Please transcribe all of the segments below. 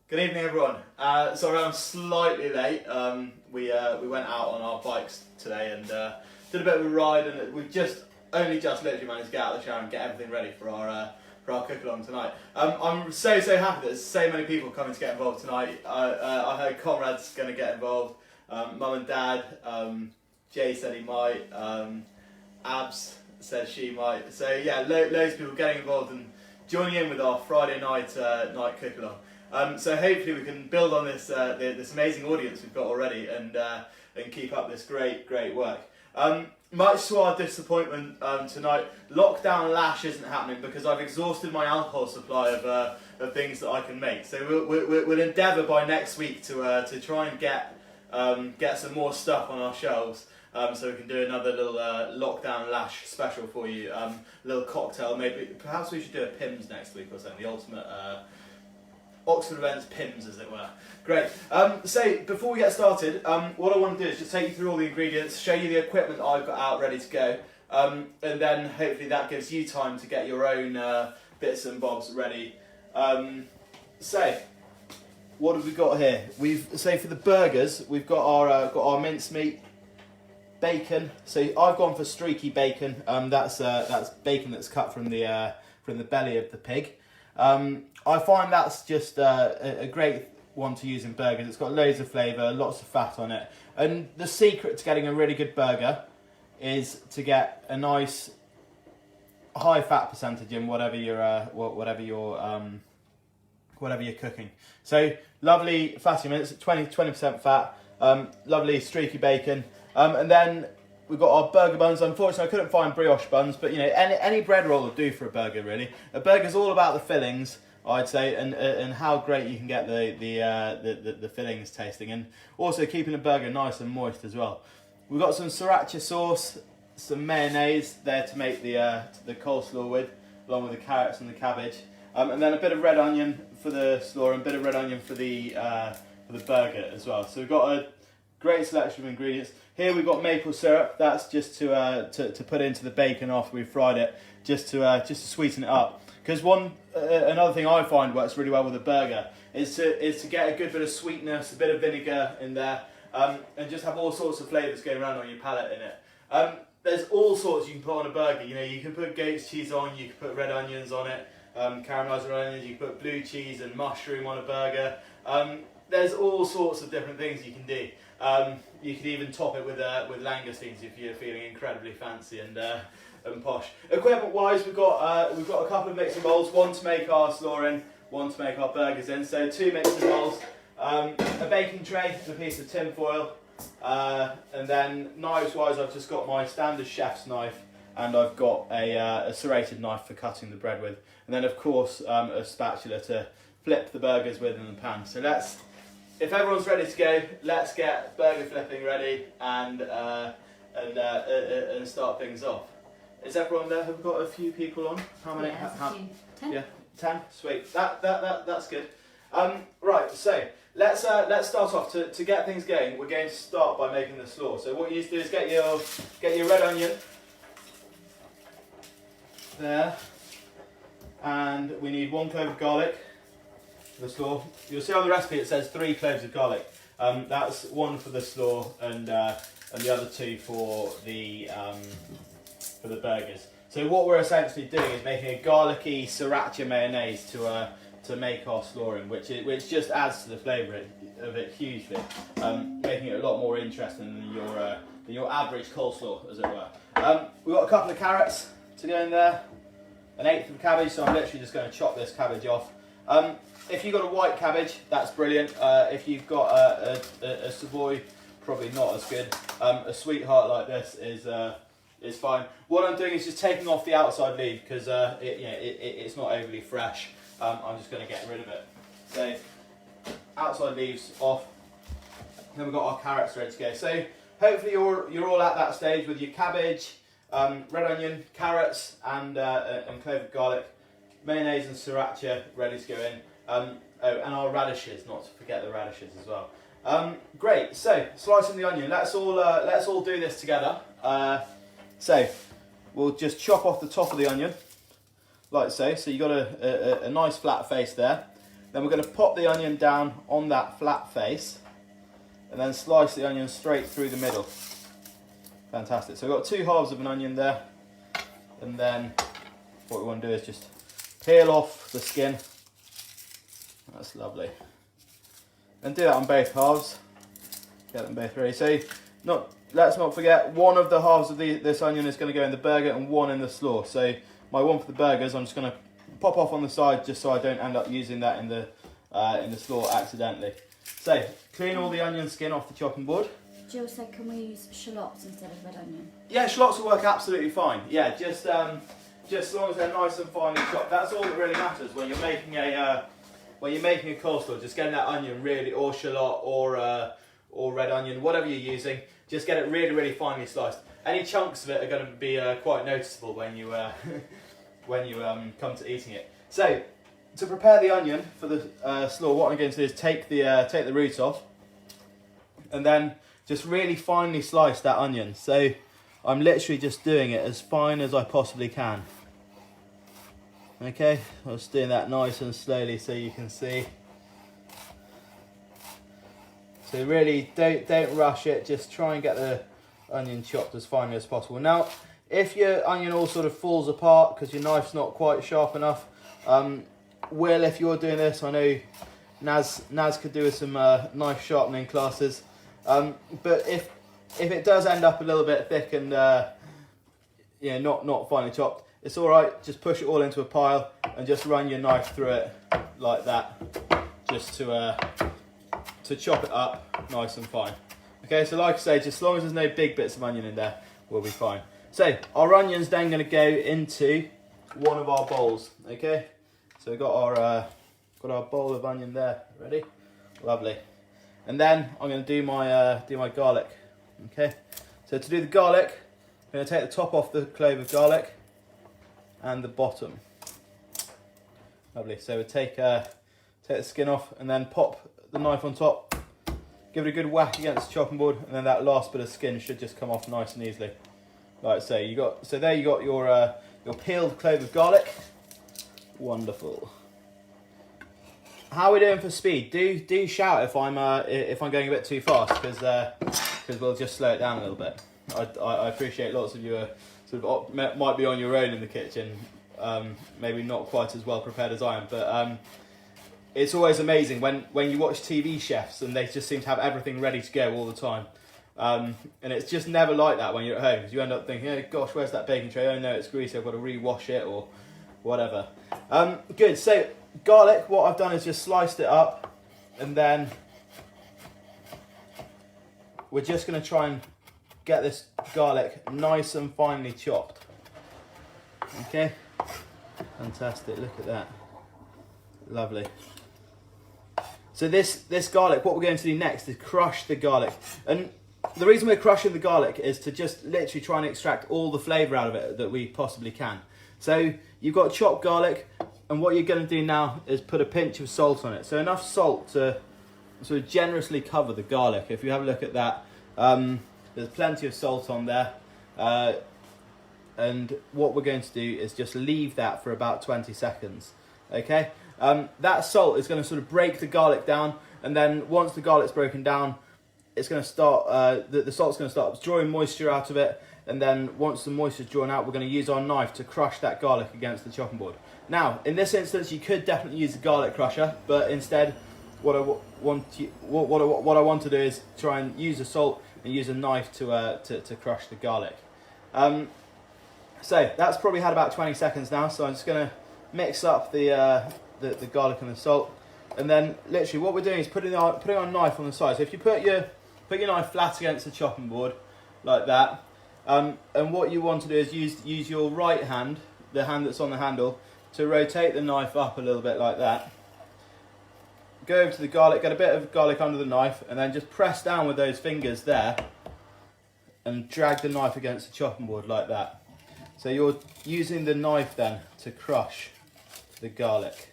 Good evening, everyone. Sorry, I'm slightly late. We went out on our bikes today and did a bit of a ride, and we've only just literally managed to get out of the shower and get everything ready for our cook along tonight. I'm so happy that there's so many people coming to get involved tonight. I heard Conrad's going to get involved. Mum and Dad. Jay said he might. Abs said she might. So yeah, loads of people getting involved and joining in with our Friday night cook along. So hopefully we can build on this this amazing audience we've got already and keep up this great work. Much to our disappointment tonight, Lockdown Lash isn't happening because I've exhausted my alcohol supply of things that I can make. So we'll endeavour by next week to try and get some more stuff on our shelves. So we can do another little Lockdown Lash special for you, little cocktail. Maybe perhaps we should do a Pimm's next week or something. The ultimate Oxford Events Pimm's, as it were. Great. So before we get started, what I want to do is just take you through all the ingredients, show you the equipment I've got out ready to go, and then hopefully that gives you time to get your own bits and bobs ready. So what have we got here? For the burgers, we've got our mincemeat. Bacon. So I've gone for streaky bacon. That's bacon that's cut from the belly of the pig. I find that's just a great one to use in burgers. It's got loads of flavour, lots of fat on it. And the secret to getting a really good burger is to get a nice high fat percentage in whatever you're cooking. So lovely fatty mince, 20% fat. Lovely streaky bacon. And then we've got our burger buns. Unfortunately, I couldn't find brioche buns, but any bread roll will do for a burger. Really, a burger's all about the fillings, I'd say, and how great you can get the fillings tasting, and also keeping the burger nice and moist as well. We've got some sriracha sauce, some mayonnaise there to make the coleslaw with, along with the carrots and the cabbage, and then a bit of red onion for the slaw and a bit of red onion for the burger as well. So we've got a great selection of ingredients. Here we've got maple syrup. That's just to put into the bacon after we've fried it, just to sweeten it up. Because another thing I find works really well with a burger is to get a good bit of sweetness, a bit of vinegar in there, and just have all sorts of flavours going around on your palate in it. There's all sorts you can put on a burger. You can put goat's cheese on, you can put red onions on it, caramelised red onions. You can put blue cheese and mushroom on a burger. There's all sorts of different things you can do. You could even top it with langoustines if you're feeling incredibly fancy and posh. Equipment-wise, we've got a couple of mixing bowls, one to make our slaw in, one to make our burgers in. So 2 mixing bowls, a baking tray, a piece of tin foil, and then knives-wise, I've just got my standard chef's knife, and I've got a serrated knife for cutting the bread with, and then of course a spatula to flip the burgers with in the pan. So if everyone's ready to go, let's get burger flipping ready and start things off. Is everyone there? Have we got a few people on? How many? Yeah, 10. Yeah, 10. Sweet. That's good. Right. So let's start off. To get things going, we're going to start by making the slaw. So what you need to do is get your red onion there, and we need 1 clove of garlic. The slaw. You'll see on the recipe it says 3 cloves of garlic. That's 1 for the slaw and the other 2 for the burgers. So what we're essentially doing is making a garlicky sriracha mayonnaise to make our slaw in, which just adds to the flavour of it hugely, making it a lot more interesting than your average coleslaw, as it were. We've got a couple of carrots to go in there, 1/8 of cabbage. So I'm literally just going to chop this cabbage off. If you've got a white cabbage, that's brilliant. If you've got a Savoy, probably not as good. A sweetheart like this is fine. What I'm doing is just taking off the outside leaf because it's not overly fresh. I'm just going to get rid of it. So outside leaves off. Then we've got our carrots ready to go. So hopefully you're all at that stage with your cabbage, red onion, carrots, and clove of garlic, mayonnaise and sriracha ready to go in. And our radishes, not to forget the radishes as well. Great. So slicing the onion. Let's all do this together. So we'll just chop off the top of the onion, like so. So you've got a nice flat face there. Then we're going to pop the onion down on that flat face and then slice the onion straight through the middle. Fantastic. So we've got 2 halves of an onion there, and then what we want to do is just peel off the skin. That's lovely. And do that on both halves. Get them both ready. So let's not forget, one of the halves of this onion is going to go in the burger and one in the slaw. So my one for the burgers, I'm just going to pop off on the side just so I don't end up using that in the slaw accidentally. So clean all the onion skin off the chopping board. Jill said, can we use shallots instead of red onion? Yeah, shallots will work absolutely fine. Yeah, just as long as they're nice and finely chopped. That's all that really matters when you're making a coleslaw. Just getting that onion really, or shallot, or red onion, whatever you're using. Just get it really, really finely sliced. Any chunks of it are going to be quite noticeable when you come to eating it. So, to prepare the onion for the slaw, what I'm going to do is take the roots off, and then just really finely slice that onion. So, I'm literally just doing it as fine as I possibly can. Okay, I'm just doing that nice and slowly so you can see. So really, don't rush it. Just try and get the onion chopped as finely as possible. Now, if your onion all sort of falls apart because your knife's not quite sharp enough, Will, if you're doing this, I know Naz could do with some knife sharpening classes. But if it does end up a little bit thick and not finely chopped, it's all right. Just push it all into a pile and just run your knife through it like that, just to chop it up nice and fine. Okay, so like I say, just as long as there's no big bits of onion in there, we'll be fine. So our onion's then going to go into one of our bowls. Okay, so we've got our bowl of onion there ready. Lovely. And then I'm going to do my garlic. Okay, so to do the garlic, I'm going to take the top off the clove of garlic and the bottom. Lovely. So we take the skin off and then pop the knife on top, give it a good whack against the chopping board, and then that last bit of skin should just come off nice and easily. Like so, there you got your peeled clove of garlic. Wonderful. How are we doing for speed? Do shout if I'm going a bit too fast, because we'll just slow it down a little bit. I appreciate lots of you are might be on your own in the kitchen, maybe not quite as well prepared as I am, but it's always amazing when you watch TV chefs and they just seem to have everything ready to go all the time. And it's just never like that when you're at home, because you end up thinking, oh gosh, where's that baking tray? Oh no, it's greasy, I've got to re-wash it or whatever. Good, so garlic, what I've done is just sliced it up, and then we're just going to try and get this garlic nice and finely chopped. Okay, fantastic, look at that. Lovely. So this garlic, what we're going to do next is crush the garlic. And the reason we're crushing the garlic is to just literally try and extract all the flavour out of it that we possibly can. So you've got chopped garlic, and what you're going to do now is put a pinch of salt on it. So enough salt to sort of generously cover the garlic. If you have a look at that, there's plenty of salt on there. And what we're going to do is just leave that for about 20 seconds. Okay? That salt is going to sort of break the garlic down, and then once the garlic's broken down, it's going to start, the salt's going to start drawing moisture out of it, and then once the moisture's drawn out, we're going to use our knife to crush that garlic against the chopping board. Now, in this instance, you could definitely use a garlic crusher, but instead, what I want to do is try and use the salt and use a knife to crush the garlic. So that's probably had about 20 seconds now, so I'm just going to mix up the garlic and the salt, and then literally what we're doing is putting our knife on the side. So if you put your knife flat against the chopping board like that, and what you want to do is use your right hand, the hand that's on the handle, to rotate the knife up a little bit like that. Go over to the garlic, get a bit of garlic under the knife, and then just press down with those fingers there and drag the knife against the chopping board like that. So you're using the knife then to crush the garlic.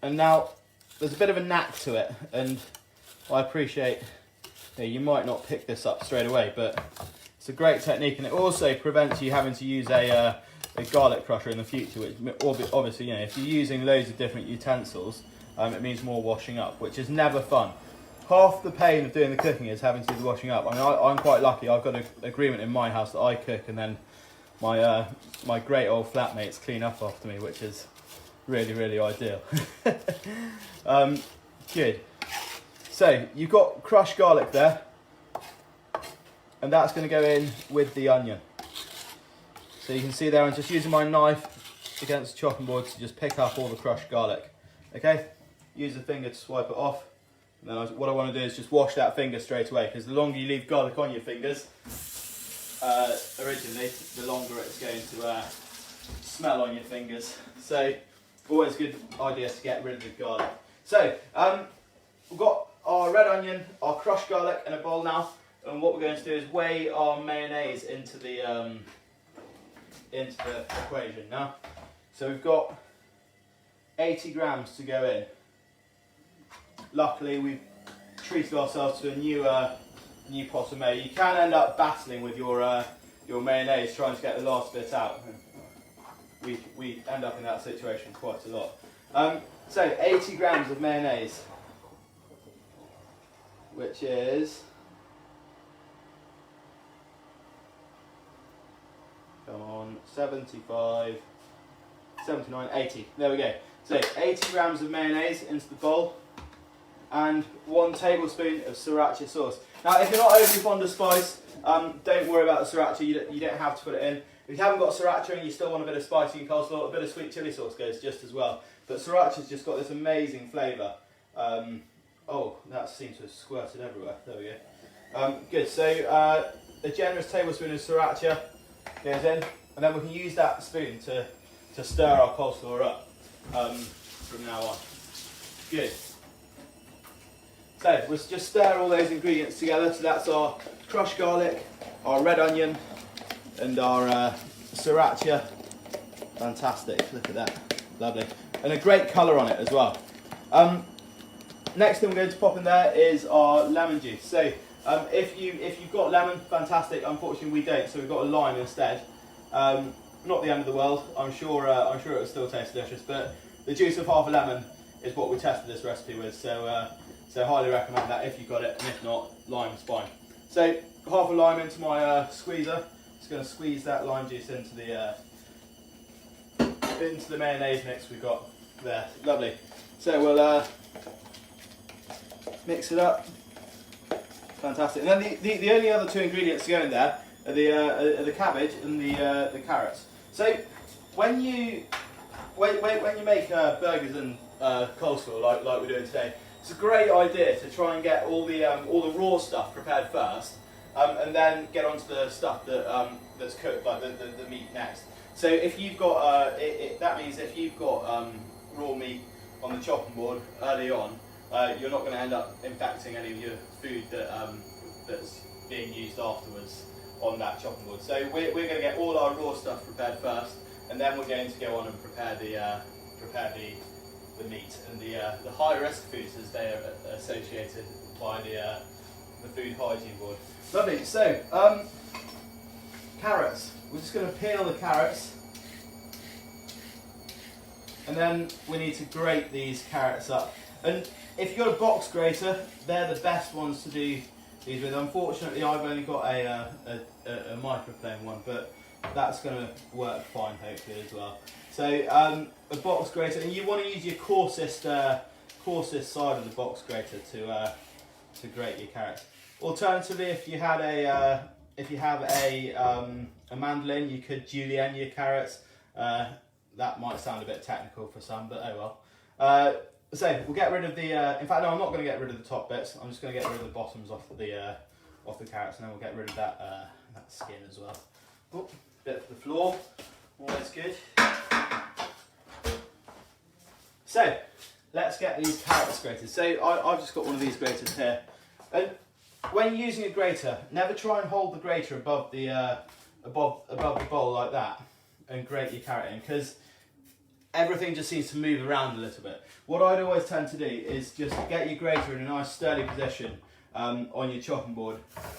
And now there's a bit of a knack to it, and I appreciate you might not pick this up straight away, but It's a great technique, and it also prevents you having to use a garlic crusher in the future, which obviously, you know, if you're using loads of different utensils, it means more washing up, which is never fun. Half the pain of doing the cooking is having to do the washing up. I mean, I'm quite lucky. I've got an agreement in my house that I cook, and then my great old flatmates clean up after me, which is really, really ideal. Good. So you've got crushed garlic there, and that's going to go in with the onion. So you can see there, I'm just using my knife against the chopping board to just pick up all the crushed garlic. Okay, use the finger to swipe it off. And then what I want to do is just wash that finger straight away, because the longer you leave garlic on your fingers, originally, the longer it's going to smell on your fingers. So, always a good idea to get rid of the garlic. So, we've got our red onion, our crushed garlic in a bowl now, and what we're going to do is weigh our mayonnaise into the equation now. So we've got 80 grams to go in. Luckily, we've treated ourselves to a new pot of mayo. You can end up battling with your mayonnaise, trying to get the last bit out. We end up in that situation quite a lot. So 80 grams of mayonnaise, which is, come on, 75, 79, 80. There we go. So 80 grams of mayonnaise into the bowl, and 1 tablespoon of sriracha sauce. Now, if you're not overly fond of spice, don't worry about the sriracha. You don't have to put it in. If you haven't got sriracha and you still want a bit of spice in your coleslaw, a bit of sweet chili sauce goes just as well. But sriracha's just got this amazing flavour. Oh, that seems to have squirted everywhere. There we go. Good. So a generous tablespoon of sriracha goes in, and then we can use that spoon to stir our coleslaw up from now on. Good. So we'll just stir all those ingredients together. So that's our crushed garlic, our red onion, and our sriracha. Fantastic, look at that, lovely. And a great colour on it as well. Next thing we're going to pop in there is our lemon juice. So if you've got lemon, fantastic. Unfortunately we don't, so we've got a lime instead. Not the end of the world, I'm sure it will still taste delicious, but the juice of half a lemon is what we tested this recipe with, so highly recommend that if you've got it, and if not, lime's fine. So half a lime into my squeezer. Just going to squeeze that lime juice into the mayonnaise mix we've got there. Lovely. So we'll mix it up. Fantastic. And then the only other 2 ingredients to go in there are the cabbage and the carrots. So when you make burgers and coleslaw like we're doing today, it's a great idea to try and get all the raw stuff prepared first, and then get onto the stuff that's cooked, like the meat next. So if you've got that means if you've got raw meat on the chopping board early on, you're not going to end up infecting any of your food that's being used afterwards on that chopping board. So we're going to get all our raw stuff prepared first, and then we're going to go on and prepare the meat and the high risk foods as they are associated by the food hygiene board. Lovely. So carrots. We're just going to peel the carrots, and then we need to grate these carrots up. And if you've got a box grater, they're the best ones to do these with. Unfortunately, I've only got a microplane one, but that's going to work fine hopefully as well. So a box grater, and you want to use your coarsest side of the box grater to grate your carrots. Alternatively, if you have a mandolin, you could julienne your carrots. That might sound a bit technical for some, but oh well. So we'll get rid of the. In fact, no, I'm not going to get rid of the top bits. I'm just going to get rid of the bottoms off the carrots, and then we'll get rid of that skin as well. Oh, bit for the floor. Always good. So let's get these carrots grated. So I've just got one of these graters here, and when using a grater, never try and hold the grater above the bowl like that and grate your carrot in, because everything just seems to move around a little bit. What I'd always tend to do is just get your grater in a nice sturdy position on your chopping board,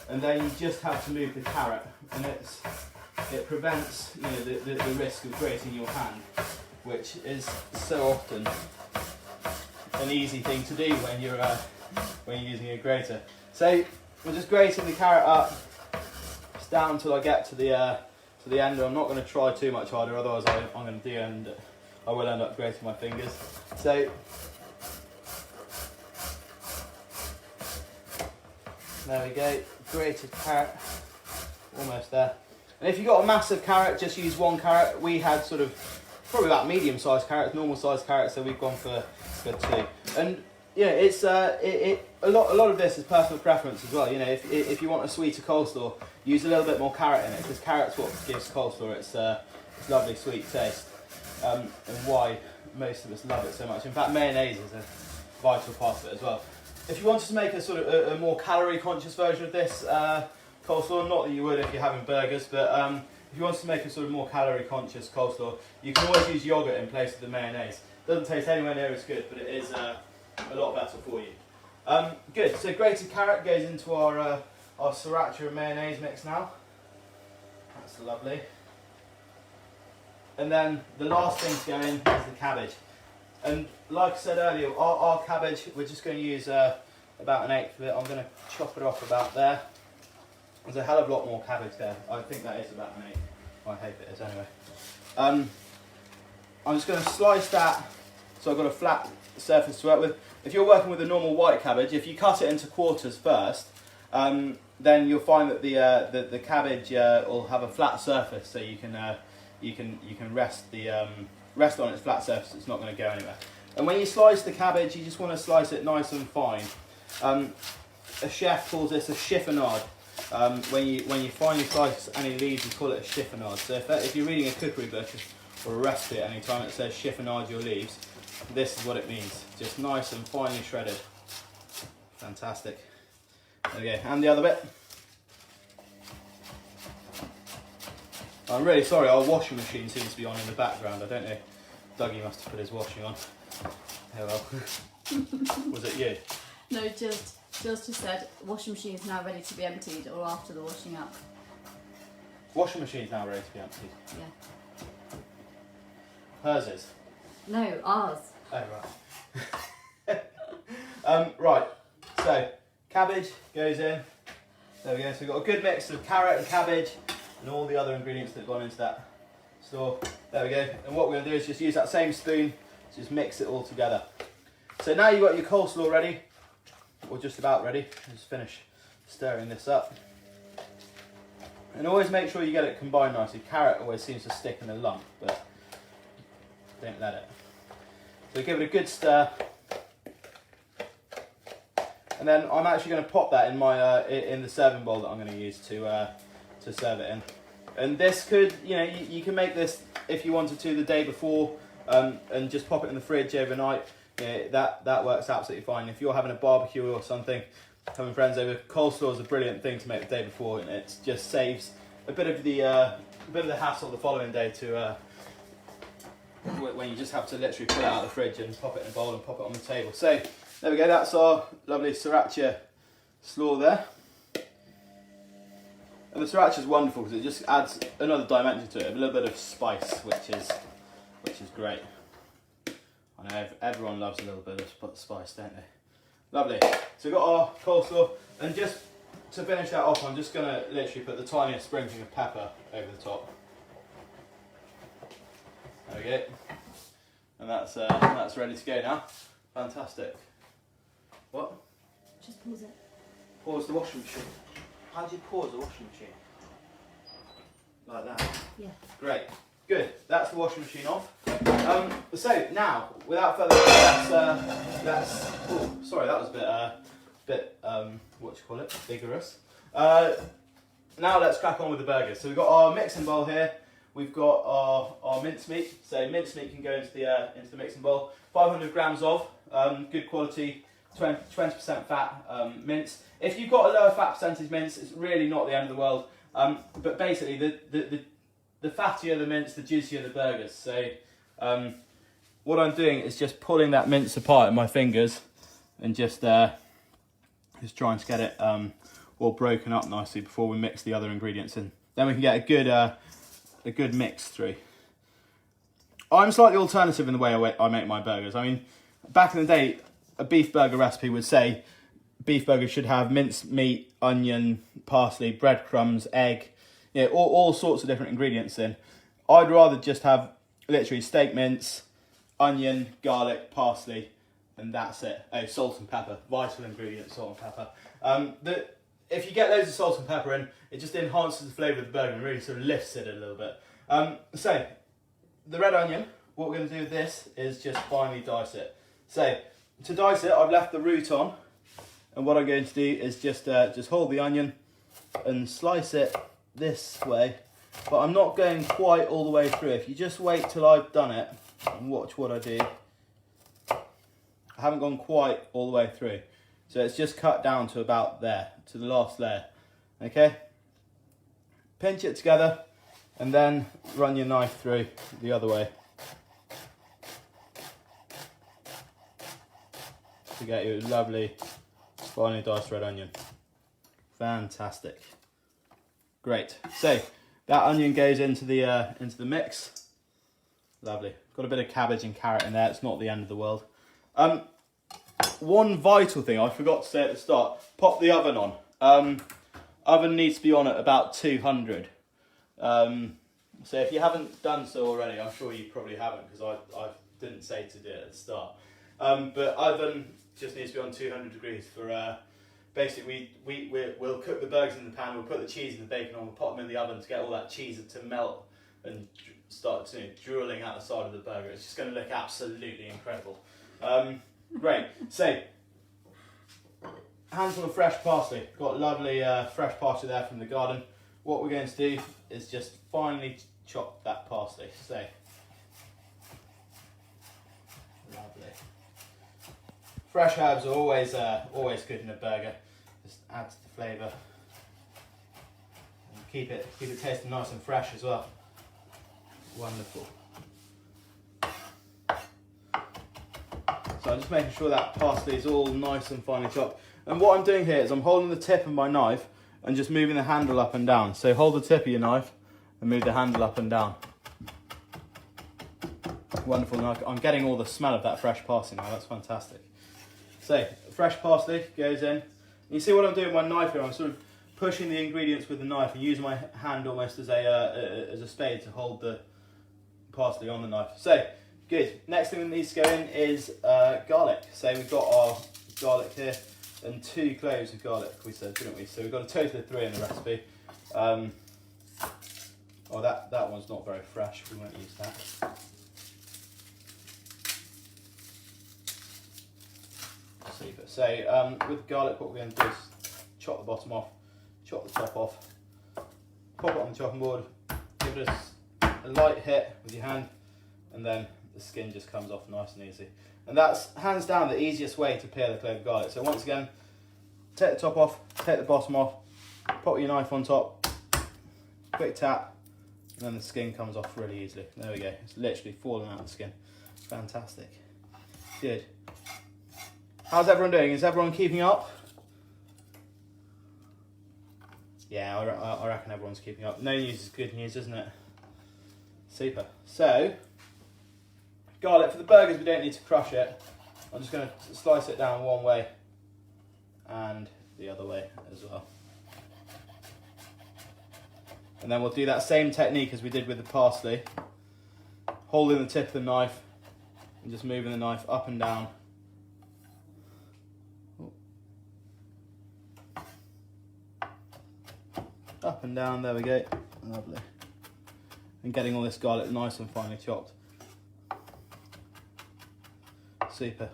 and then you just have to move the carrot, and it prevents the risk of grating your hand, which is so often an easy thing to do when you're using a grater. So we're just grating the carrot up, just down until I get to the end. I'm not going to try too much harder, otherwise I'm going to do, and I will end up grating my fingers. So there we go, grated carrot, almost there. And if you've got a massive carrot, just use one carrot. We had sort of probably about medium-sized carrots, normal-sized carrots, so we've gone for two. And yeah, it's a lot of this is personal preference as well. You know, if you want a sweeter coleslaw, use a little bit more carrot in it, because carrot's what gives coleslaw its lovely sweet taste, and why most of us love it so much. In fact, mayonnaise is a vital part of it as well. If you wanted to make a sort of a more calorie-conscious version of this coleslaw, not that you would if you're having burgers, but if you wanted to make a sort of more calorie-conscious coleslaw, you can always use yogurt in place of the mayonnaise. Doesn't taste anywhere near as good, but it is a lot better for you. Good, so grated carrot goes into our sriracha and mayonnaise mix now. That's lovely. And then the last thing to go in is the cabbage. And like I said earlier, our cabbage, we're just going to use about 1/8 of it. I'm going to chop it off about there. There's a hell of a lot more cabbage there. I think that is about 1/8. I hope it is anyway. I'm just going to slice that so I've got a flat surface to work with. If you're working with a normal white cabbage, if you cut it into quarters first, then you'll find that the cabbage will have a flat surface, so you can rest on its flat surface. It's not going to go anywhere. And when you slice the cabbage, you just want to slice it nice and fine. A chef calls this a chiffonade. When you finely slice any leaves, you call it a chiffonade. So if you're reading a cookery book or a recipe at any time it says chiffonade your leaves, this is what it means. Just nice and finely shredded. Fantastic. There we go. And the other bit. I'm really sorry, our washing machine seems to be on in the background. I don't know. Dougie must have put his washing on. Oh well. Was it you? No, just said washing machine is now ready to be emptied, or after the washing up. Washing machine's now ready to be emptied. Yeah. Hers is. No, ours. Oh right. Right. So cabbage goes in. There we go. So we've got a good mix of carrot and cabbage and all the other ingredients that have gone into that store. There we go. And what we're going to do is just use that same spoon to just mix it all together. So now you've got your coleslaw ready, or just about ready. Just finish stirring this up. And always make sure you get it combined nicely. Carrot always seems to stick in a lump, but don't let it. So give it a good stir. And then I'm actually going to pop that in my in the serving bowl that I'm going to use to serve it in. And this could, you can make this if you wanted to the day before, and just pop it in the fridge overnight. That works absolutely fine. If you're having a barbecue or something, having friends over, coleslaw is a brilliant thing to make the day before, and it just saves a bit of the hassle the following day to when you just have to literally pull it out of the fridge and pop it in a bowl and pop it on the table. So there we go. That's our lovely sriracha slaw there. And the sriracha is wonderful because it just adds another dimension to it, a little bit of spice, which is great. I know everyone loves a little bit of spice, don't they? Lovely. So we've got our coleslaw, and just to finish that off, I'm just going to literally put the tiniest sprinkling of pepper over the top. There we go. And that's ready to go now. Fantastic. What? Just pause it. Pause the washing machine. How do you pause the washing machine? Like that? Yeah. Great. Good. That's the washing machine off. So now, without further ado, let's. Oh, sorry, that was a bit what do you call it? Vigorous. Now let's crack on with the burgers. So we've got our mixing bowl here. We've got our mincemeat. So mincemeat can go into the mixing bowl. 500 grams of good quality, 20% fat mince. If you've got a lower fat percentage mince, it's really not the end of the world. But basically, the fattier the mince, the juicier the burgers. So what I'm doing is just pulling that mince apart in my fingers and just Just trying to get it all broken up nicely before we mix the other ingredients in. Then we can get a good mix through. I'm slightly alternative in the way I make my burgers. I mean, back in the day, a beef burger recipe would say beef burgers should have minced meat, onion, parsley, breadcrumbs, egg, all sorts of different ingredients in. I'd rather just have literally steak mince, onion, garlic, parsley, and that's it. Oh, salt and pepper, vital ingredient, salt and pepper. If you get loads of salt and pepper in, it just enhances the flavour of the burger and really sort of lifts it a little bit. So, the red onion, what we're going to do with this is just finely dice it. So, to dice it, I've left the root on, and what I'm going to do is just hold the onion and slice it this way, but I'm not going quite all the way through. If you just wait till I've done it and watch what I do, I haven't gone quite all the way through. So it's just cut down to about there, to the last layer. Okay? Pinch it together and then run your knife through the other way to get you a lovely finely diced red onion. Fantastic. Great. So that onion goes into the mix. Lovely. Got a bit of cabbage and carrot in there. It's not the end of the world. One vital thing I forgot to say at the start, pop the oven on. Oven needs to be on at about 200. So if you haven't done so already, I'm sure you probably haven't because I didn't say to do it at the start. But oven just needs to be on 200 degrees for, basically we'll cook the burgers in the pan, we'll put the cheese and the bacon on, we'll pop them in the oven to get all that cheese to melt and start drooling out the side of the burger. It's just going to look absolutely incredible. Great. So, handful of fresh parsley. Got lovely fresh parsley there from the garden. What we're going to do is just finely chop that parsley. So, lovely. Fresh herbs are always good in a burger. Just adds the flavour. And keep it tasting nice and fresh as well. Wonderful. So I'm just making sure that parsley is all nice and finely chopped. And what I'm doing here is I'm holding the tip of my knife and just moving the handle up and down. So hold the tip of your knife and move the handle up and down. Wonderful. Now I'm getting all the smell of that fresh parsley now. That's fantastic. So fresh parsley goes in. You see what I'm doing with my knife here? I'm sort of pushing the ingredients with the knife and using my hand almost as a spade to hold the parsley on the knife. So, good. Next thing that needs to go in is garlic. So we've got our garlic here and 2 cloves of garlic, we said, didn't we? So we've got a total of 3 in the recipe. Oh, that one's not very fresh. We won't use that. Super. So with garlic, what we're going to do is chop the bottom off, chop the top off, pop it on the chopping board, give it a light hit with your hand, and then the skin just comes off nice and easy. And that's hands down the easiest way to peel a clove of garlic. So once again, take the top off, take the bottom off, pop your knife on top, quick tap, and then the skin comes off really easily. There we go. It's literally falling out of the skin. Fantastic. Good. How's everyone doing? Is everyone keeping up? Yeah, I reckon everyone's keeping up. No news is good news, isn't it? Super. So, garlic for the burgers, we don't need to crush it. I'm just going to slice it down one way and the other way as well. And then we'll do that same technique as we did with the parsley. Holding the tip of the knife and just moving the knife up and down. Up and down, there we go. Lovely. And getting all this garlic nice and finely chopped. Super.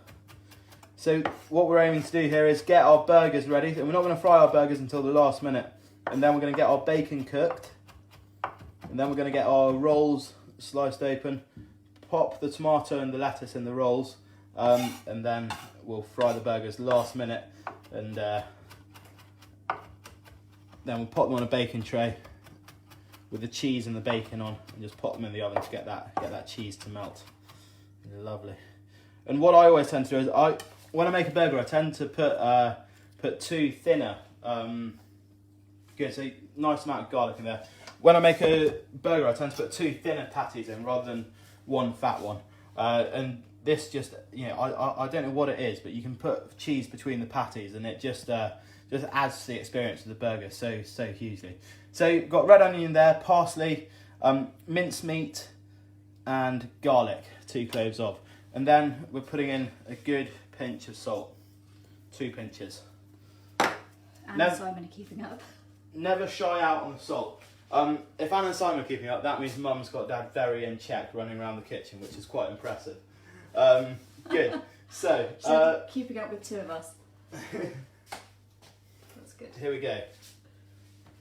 So what we're aiming to do here is get our burgers ready. And we're not going to fry our burgers until the last minute. And then we're going to get our bacon cooked. And then we're going to get our rolls sliced open. Pop the tomato and the lettuce in the rolls. And then we'll fry the burgers last minute. And then we'll pop them on a baking tray with the cheese and the bacon on, and just pop them in the oven to get that cheese to melt. Lovely. And what I always tend to do is, when I make a burger, I tend to put 2 thinner. Good, so nice amount of garlic in there. When I make a burger, I tend to put 2 thinner patties in rather than 1 fat one. And this just, I don't know what it is, but you can put cheese between the patties, and it just adds to the experience of the burger so hugely. So got red onion in there, parsley, minced meat, and garlic, 2 cloves of. And then we're putting in a good pinch of salt, 2 pinches. Anna and Simon are keeping up. Never shy out on the salt. If Anna and Simon are keeping up, that means Mum's got Dad very in check running around the kitchen, which is quite impressive. Good. So keeping up with 2 of us. That's good. Here we go.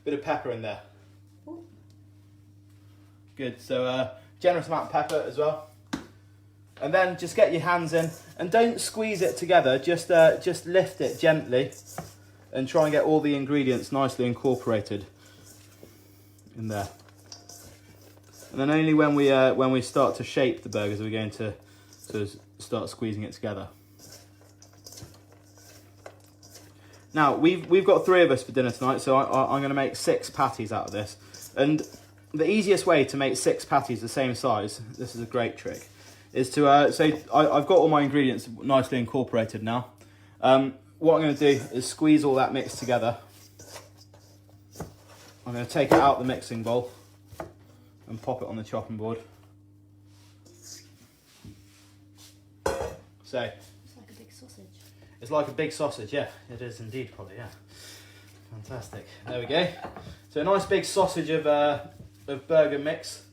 Bit of pepper in there. Ooh. Good. So generous amount of pepper as well. And then just get your hands in and don't squeeze it together. Just lift it gently and try and get all the ingredients nicely incorporated in there. And then only when we start to shape the burgers are we going to start squeezing it together. Now we've got 3 of us for dinner tonight, so I'm going to make 6 patties out of this. And the easiest way to make 6 patties the same size, this is a great trick, is to I've got all my ingredients nicely incorporated now. What I'm going to do is squeeze all that mix together. I'm going to take it out the mixing bowl and pop it on the chopping board. So it's like a big sausage. It's like a big sausage, yeah. It is indeed, probably, yeah. Fantastic. There we go. So a nice big sausage of burger mix.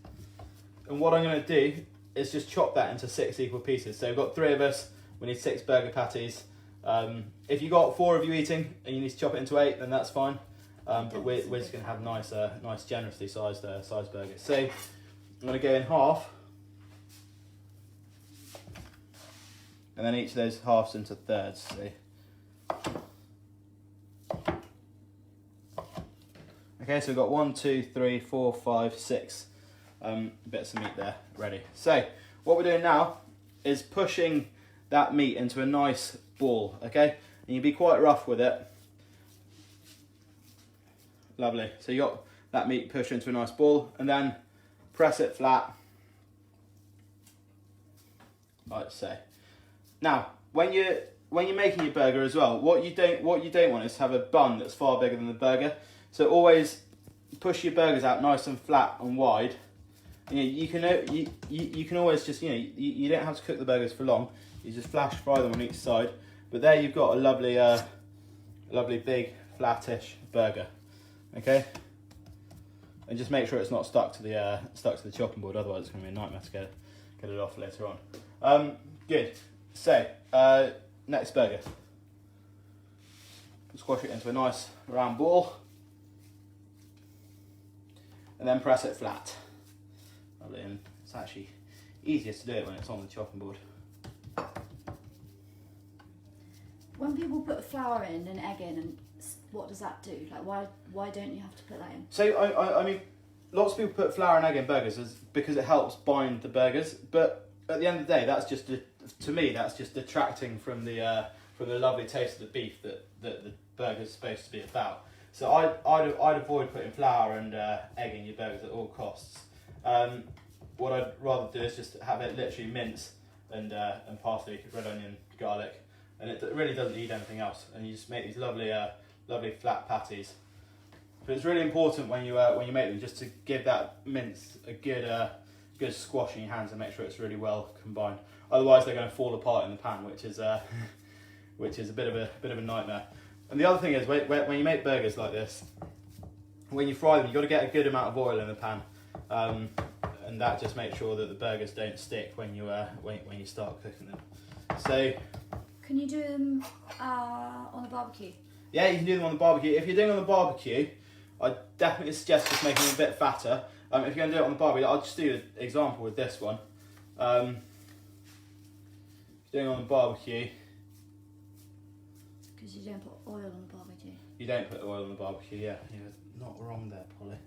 And what I'm going to do is just chop that into 6 equal pieces. So we've got 3 of us. We need 6 burger patties. If you've got 4 of you eating and you need to chop it into 8, then that's fine. But we're just going to have nice generously sized burgers. So I'm going to go in half. And then each of those halves into thirds. Okay, so we've got 1, 2, 3, 4, 5, 6 bits of meat there ready. So what we're doing now is pushing that meat into a nice ball, okay? And you be quite rough with it. Lovely. So you got that meat pushed into a nice ball, and then press it flat, like so. Now, when you're making your burger as well, what you don't want is to have a bun that's far bigger than the burger. So always push your burgers out nice and flat and wide. You can always just you don't have to cook the burgers for long. You just flash fry them on each side. But there you've got a lovely big flattish burger. Okay. And just make sure it's not stuck to the chopping board. Otherwise, it's going to be a nightmare to get it off later on. Good. So next burger. Squash it into a nice round ball. And then press it flat. Lovely, and it's actually easiest to do it when it's on the chopping board. When people put flour in and egg in, and what does that do? Like, why don't you have to put that in? So I mean, lots of people put flour and egg in burgers because it helps bind the burgers. But at the end of the day, that's just to me that's just detracting from the lovely taste of the beef that the burger's supposed to be about. So I'd avoid putting flour and egg in your burgers at all costs. What I'd rather do is just have it literally mince and parsley, red onion, garlic, and it really doesn't need anything else. And you just make these lovely flat patties. But it's really important when you make them just to give that mince a good squash in your hands and make sure it's really well combined. Otherwise, they're going to fall apart in the pan, which is a bit of a nightmare. And the other thing is, when you make burgers like this, when you fry them, you've got to get a good amount of oil in the pan, and that just makes sure that the burgers don't stick when you start cooking them. So, can you do them on the barbecue? Yeah, you can do them on the barbecue. If you're doing it on the barbecue, I definitely suggest just making them a bit fatter. If you're going to do it on the barbecue, I'll just do an example with this one. If you're doing it on the barbecue, because you don't put oil on the barbecue. You don't put oil on the barbecue, yeah. You're not wrong there, Polly.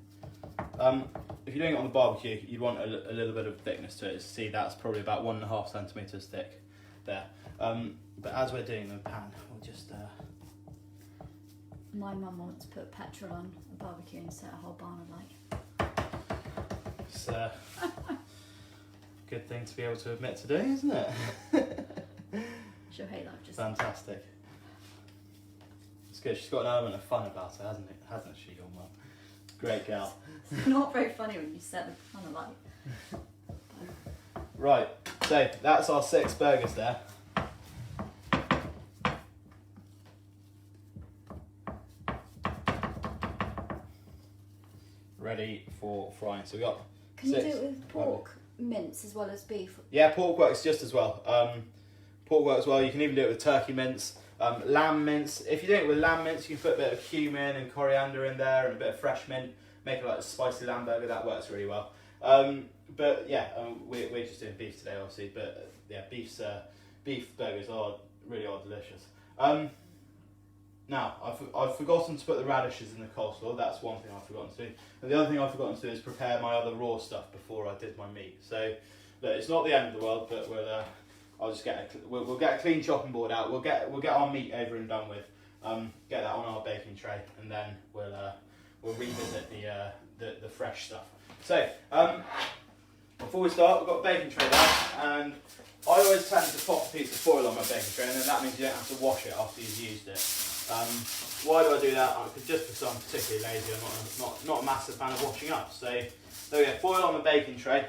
If you're doing it on the barbecue, you want a little bit of thickness to it. See, that's probably about 1.5 centimetres thick there. But as we're doing the pan, we'll just My mum wants to put petrol on a barbecue and set a whole barn alight. It's a good thing to be able to admit to doing, isn't it? She'll hate that. Just Fantastic. It's good. She's got an element of fun about it, hasn't she, your mum? Great gal. It's not very funny when you set the barn alight. Right, so that's our 6 burgers there. Ready for frying. So we got Can you 6. do it with pork mince as well as beef? Yeah, pork works just as well. Pork works well. You can even do it with turkey mince, lamb mince. If you're doing it with lamb mince, you can put a bit of cumin and coriander in there and a bit of fresh mint. Make it like a spicy lamb burger. That works really well. But yeah, we're just doing beef today, obviously. But yeah, beef burgers really are delicious. Now, I've forgotten to put the radishes in the coleslaw. That's one thing I've forgotten to do. And the other thing I've forgotten to do is prepare my other raw stuff before I did my meat. So, look, it's not the end of the world, but we'll get a clean chopping board out. We'll get our meat over and done with. Get that on our baking tray, and then we'll revisit the fresh stuff. So, before we start, we've got a baking tray there, and I always tend to pop a piece of foil on my baking tray, and then that means you don't have to wash it after you've used it. Why do I do that? Just because I'm particularly lazy. I'm not a massive fan of washing up. So there we go, foil on the baking tray,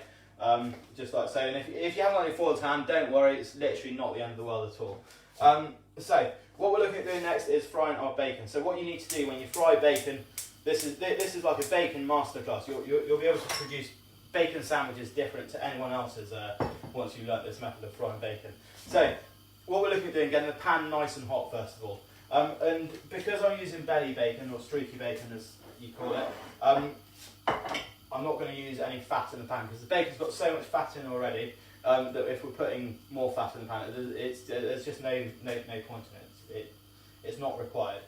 just like so. And if you haven't got any foil to hand, don't worry, it's literally not the end of the world at all. So what we're looking at doing next is frying our bacon. So what you need to do when you fry bacon, this is like a bacon masterclass. You'll be able to produce bacon sandwiches different to anyone else's once you learnt this method of frying bacon. So what we're looking at doing, getting the pan nice and hot first of all. And because I'm using belly bacon, or streaky bacon as you call it, I'm not going to use any fat in the pan because the bacon's got so much fat in already that if we're putting more fat in the pan, there's just no point in it. It's not required.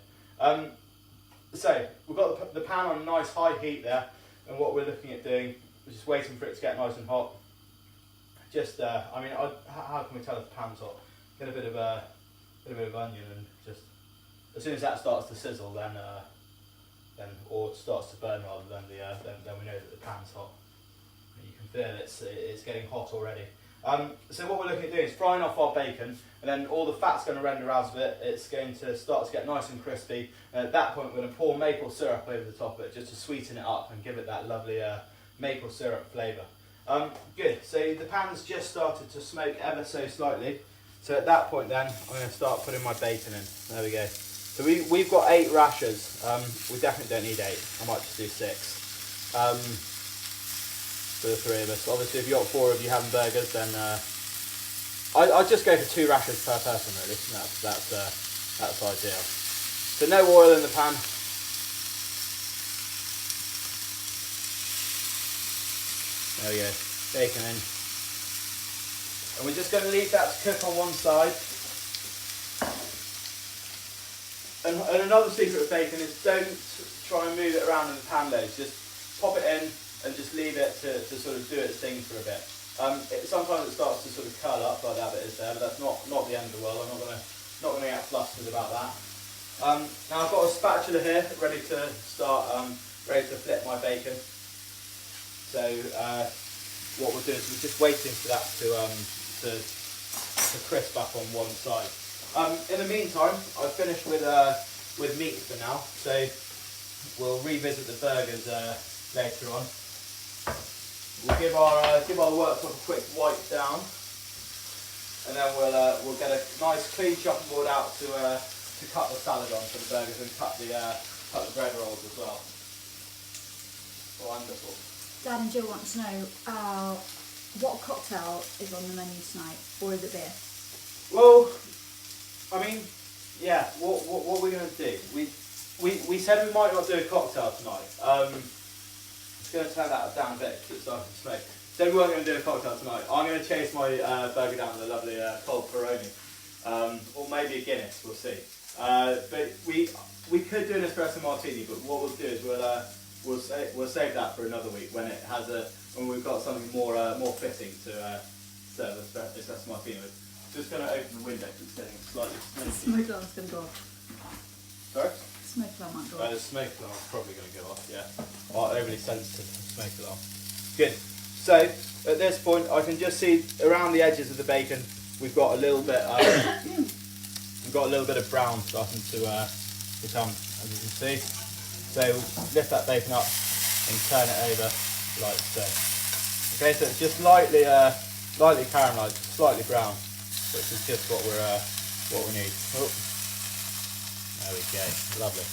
So we've got the pan on nice high heat there, and what we're looking at doing is just waiting for it to get nice and hot. Just, how can we tell if the pan's hot? Get a bit of onion and just. As soon as that starts to sizzle, or it starts to burn rather, then we know that the pan's hot. You can feel it's getting hot already. So what we're looking at doing is frying off our bacon, and then all the fat's going to render out of it. It's going to start to get nice and crispy. And at that point, we're going to pour maple syrup over the top of it just to sweeten it up and give it that lovely maple syrup flavour. Good. So the pan's just started to smoke ever so slightly. So at that point, then I'm going to start putting my bacon in. There we go. So we've got 8 rashers. We definitely don't need 8. I might just do 6 for the 3 of us. Obviously, if you've got 4 of you having burgers, then I'd just go for 2 rashers per person. Really, that's ideal. So no oil in the pan. There we go. Bacon in, and we're just going to leave that to cook on one side. And another secret of bacon is don't try and move it around in the pan loads. Just pop it in and just leave it to sort of do its thing for a bit. Sometimes it starts to sort of curl up like that bit is there, but that's not the end of the world. I'm not gonna get flustered about that. Now I've got a spatula here ready to start, ready to flip my bacon. So what we'll do is we're just waiting for that to crisp up on one side. In the meantime, I've finished with meat for now, so we'll revisit the burgers later on. We'll give our worktop a quick wipe down, and then we'll get a nice clean chopping board out to cut the salad on for the burgers and cut the bread rolls as well. Wonderful. Dad and Jill want to know what cocktail is on the menu tonight, or is it beer? Well, I mean, yeah. What we're going to do? We said we might not do a cocktail tonight. It's going to turn that down a bit because it's starting to smoke. So we weren't going to do a cocktail tonight. I'm going to chase my burger down with a lovely cold Peroni, or maybe a Guinness. We'll see. But we could do an espresso martini. But what we'll do is we'll save that for another week when we've got something more fitting to serve espresso martini with. Just going to open the window because it's getting slightly smoky. Smoke alarm's going to go off. Sorry? smoke alarm might go The off. smoke alarm's probably going to go off, yeah. Oh, overly sensitive to the smoke alarm. Good. So, at this point, I can just see around the edges of the bacon, we've got a little bit, of brown starting to become, as you can see. So, we'll lift that bacon up and turn it over like so. Okay, so it's just lightly caramelised, slightly brown, which is just what we need. Oh. There we go, lovely.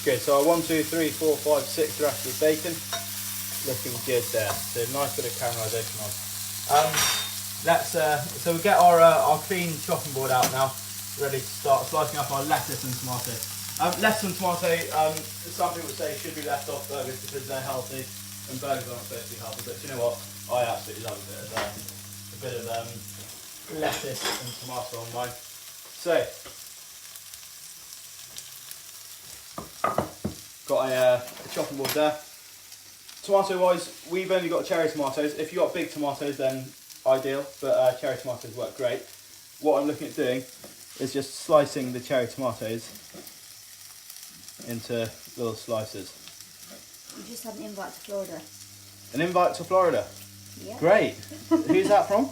Good, so 1, 2, 3, 4, 5, 6 rest of the bacon. Looking good there. So nice bit of caramelisation on. So we get our clean chopping board out now, ready to start slicing up our lettuce and tomato. Lettuce and tomato, some people say should be left off burgers because they're healthy, and burgers aren't supposed to be healthy. But you know what? I absolutely love a bit of lettuce and tomato on mine. So got a chopping board there. Tomato wise, we've only got cherry tomatoes. If you've got big tomatoes, then ideal, but cherry tomatoes work great. What I'm looking at doing is just slicing the cherry tomatoes into little slices. You just had an invite to Florida. An invite to Florida. Yeah. Great. Who's that from?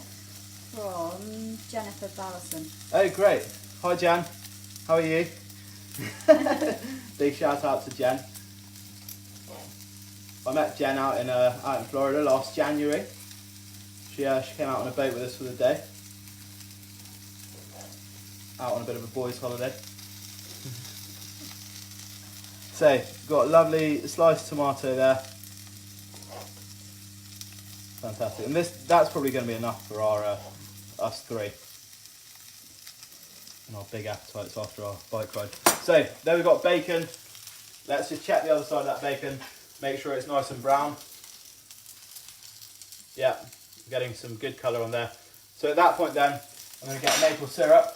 From Jennifer Ballison. Oh, great. Hi, Jan. How are you? Big shout out to Jen. I met Jen out in Florida last January. She came out on a boat with us for the day. Out on a bit of a boys' holiday. So, got a lovely sliced tomato there. Fantastic. And that's probably going to be enough for our us three. And our big appetites after our bike ride. So, there we've got bacon. Let's just check the other side of that bacon. Make sure it's nice and brown. Yeah, getting some good colour on there. So at that point then, I'm going to get maple syrup.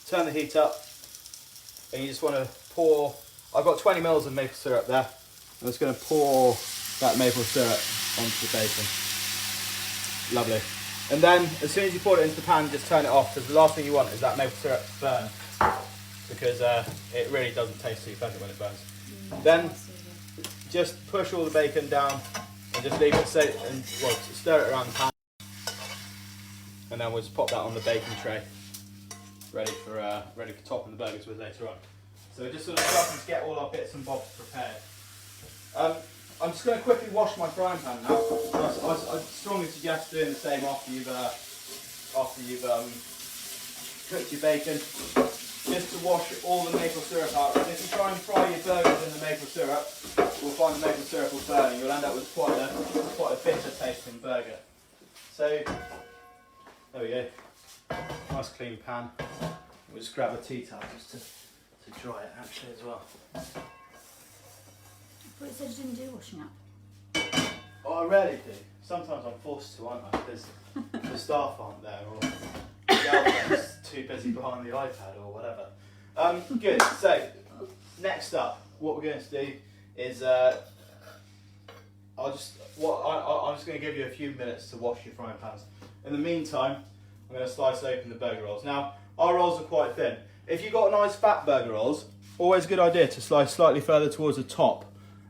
Turn the heat up. And you just want to pour, I've got 20 mils of maple syrup there. I'm just going to pour that maple syrup onto the bacon. Lovely. And then, as soon as you pour it into the pan, just turn it off, because the last thing you want is that maple syrup to burn. Because it really doesn't taste too pleasant when it burns. Then, just push all the bacon down and just leave it stir it around the pan, and then we'll just pop that on the bacon tray, ready for topping the burgers with later on. So we're just sort of starting to get all our bits and bobs prepared. I'm just going to quickly wash my frying pan now. I strongly suggest doing the same after you've cooked your bacon, just to wash all the maple syrup out. And if you try and fry your burgers in the maple syrup, we'll find the maple syrup will burn and you'll end up with quite a bitter tasting burger. So, there we go. Nice clean pan. We'll just grab a tea towel just to dry it actually as well. I thought you said you didn't do washing up. Oh, I rarely do. Sometimes I'm forced to, aren't I? Because the staff aren't there or the girlfriend's too busy behind the iPad or whatever. Good. So, next up, what we're going to do is I'm just going to give you a few minutes to wash your frying pans. In the meantime, I'm going to slice open the burger rolls. Now, our rolls are quite thin. If you've got nice fat burger rolls, always a good idea to slice slightly further towards the top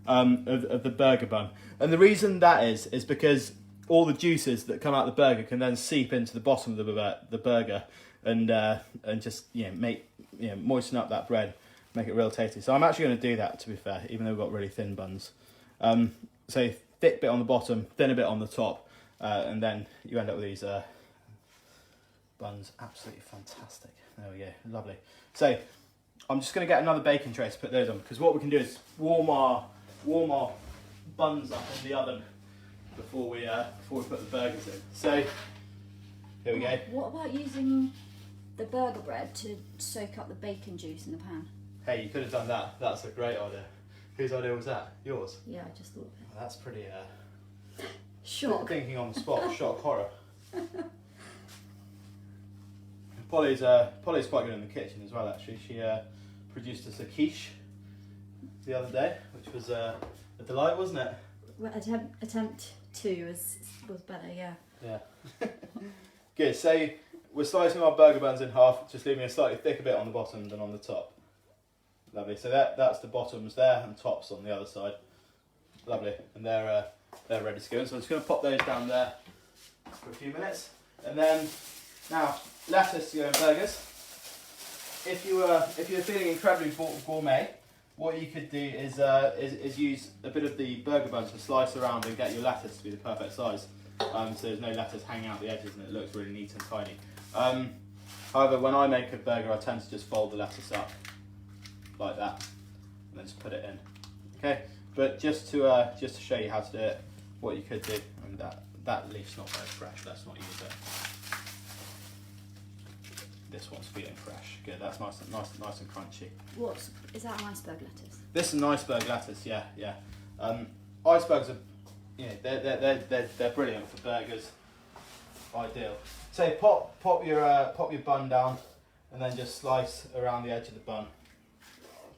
of the burger bun. And the reason that is because all the juices that come out of the burger can then seep into the bottom of the burger and just moisten up that bread, make it real tasty. So I'm actually going to do that, to be fair, even though we've got really thin buns. So thick bit on the bottom, thinner bit on the top, and then you end up with these buns. Absolutely fantastic. There we go, lovely. So I'm just going to get another baking tray to put those on, because what we can do is warm our buns up in the oven before we put the burgers in. So here we go. What about using the burger bread to soak up the bacon juice in the pan? Hey, you could have done that. That's a great idea. Whose idea was that? Yours? Yeah, I just thought of it. Well, that's pretty Shock. thinking on the spot. Shock horror. Polly's quite good in the kitchen as well. Actually, she produced us a quiche the other day, which was a delight, wasn't it? Well, attempt 2 was better, yeah. Yeah. Good. So we're slicing our burger buns in half, just leaving a slightly thicker bit on the bottom than on the top. Lovely. So that's the bottoms there and tops on the other side. Lovely. And they're ready to go. So I'm just going to pop those down there for a few minutes, and then now lettuce to go in burgers. If you're feeling incredibly gourmet, what you could do is use a bit of the burger bun to slice around and get your lettuce to be the perfect size. So there's no lettuce hanging out the edges and it looks really neat and tiny. However, when I make a burger, I tend to just fold the lettuce up like that and then just put it in. Okay, but just to show you how to do it, what you could do, and that leaf's not very fresh. Let's not use it. This one's feeling fresh. Good. That's nice and crunchy. What is that? An iceberg lettuce? This is an iceberg lettuce. Yeah. Icebergs are, they're brilliant for burgers. Ideal. So pop your bun down, and then just slice around the edge of the bun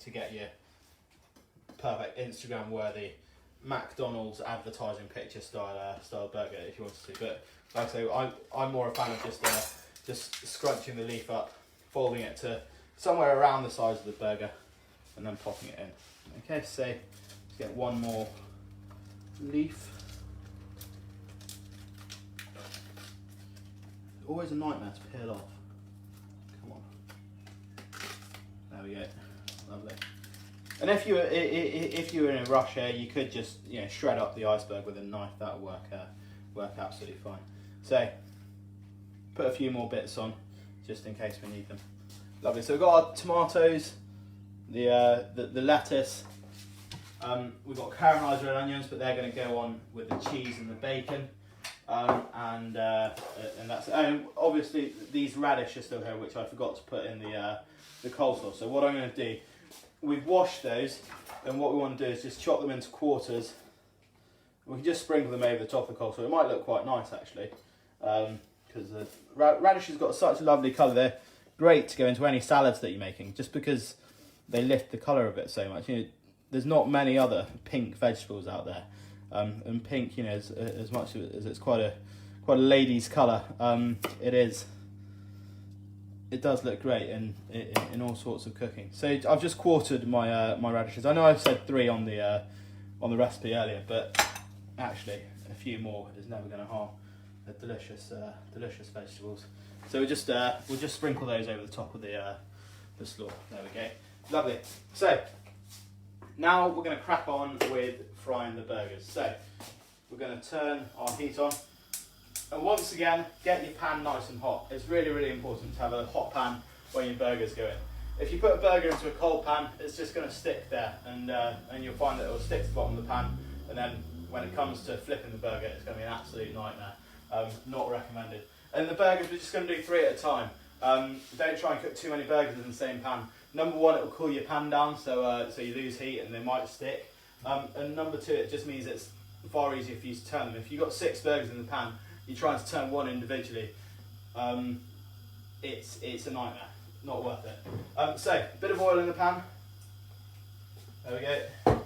to get your perfect Instagram worthy McDonald's advertising picture style burger if you wanted to. But like I say, I'm more a fan of just scrunching the leaf up, folding it to somewhere around the size of the burger, and then popping it in. Okay, so let's get one more leaf. Always a nightmare to peel off. Come on. There we go. Lovely. And if you were in a rush here, you could just shred up the iceberg with a knife. That'll work absolutely fine. So put a few more bits on just in case we need them. Lovely. So we've got our tomatoes, the lettuce. We've got caramelised red onions, but they're going to go on with the cheese and the bacon. And that's it. And obviously these radish are still here, which I forgot to put in the coleslaw. So what I'm going to do, we've washed those, and what we want to do is just chop them into quarters. We can just sprinkle them over the top of the coleslaw. It might look quite nice actually, because the radish has got such a lovely colour. They're great to go into any salads that you're making, just because they lift the colour of it so much. There's not many other pink vegetables out there. And pink, as much as it's quite a lady's colour, it does look great in all sorts of cooking. So I've just quartered my radishes. I know I've said 3 on the recipe earlier, but actually a few more is never going to harm the delicious vegetables. So we'll just sprinkle those over the top of the slaw. There we go. Lovely. So now we're going to crack on with frying the burgers. So we're going to turn our heat on, and once again, get your pan nice and hot. It's really, really important to have a hot pan when your burgers go in. If you put a burger into a cold pan, it's just going to stick there, and you'll find that it will stick to the bottom of the pan, and then when it comes to flipping the burger, it's going to be an absolute nightmare. Not recommended. And the burgers, we're just going to do 3 at a time. Don't try and cook too many burgers in the same pan. Number 1, it will cool your pan down, so you lose heat and they might stick. And number 2, it just means it's far easier for you to turn them. If you've got 6 burgers in the pan, you're trying to turn 1 individually, it's a nightmare. Not worth it. So, a bit of oil in the pan. There we go.